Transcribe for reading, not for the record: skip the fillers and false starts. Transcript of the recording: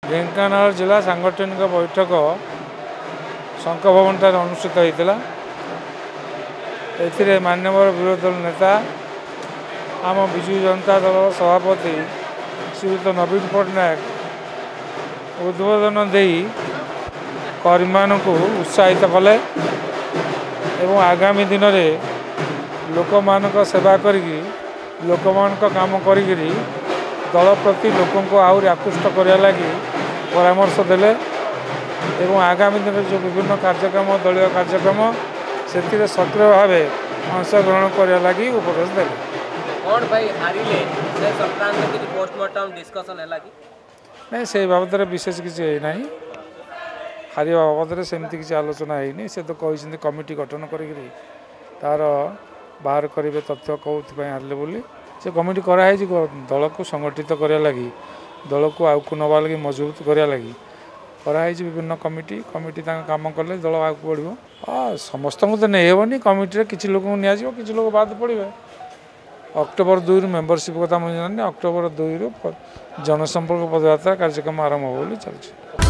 ढेंकानाल जिला सांगठनिक बैठक शंख भवन अनुष्ठित होता। मान्यवर विरोधी दल नेता आम विजु जनता दल सभापति श्रीयुत नवीन पट्टनायक उद्बोधन दे कर्मी मानक उत्साहित कले एवं आगामी दिन में लोक मान सेवा करी लोक मान काम करी दल प्रति लोक आहरी आकृष्ट करने लगी परामर्श देले एवं आगामी दिन जो विभिन्न कार्यक्रम दलीय कार्यक्रम से सक्रिय भाव अंशग्रहण करने लगी उपदेश देले। कौन भाई हारिले से संक्रांत किसी पोस्टमार्टम डिस्कशन है कि नहीं से बाबद विशेष किसी ना हार बाबद सेमती किसी आलोचना है से तो कहते कमिटी गठन कर तार बाहर करेंगे तथ्य कौन हारे बोली से कमिटी कराई दल को संगठित करने लगी दल को आगे नवा लगी मजबूत करने लगी कराई विभिन्न कमिटी कमिटी काम कले दल आगे बढ़ो। हाँ समस्त को तो नहीं हेनी कमिटी किसी लोक कि लोग बाद पड़े अक्टोबर 2 रु मेम्बरशिप कथा मुझे जानी अक्टोबर 2 रु जनसंपर्क पदयात्रा कार्यक्रम आरंभ हो चलती।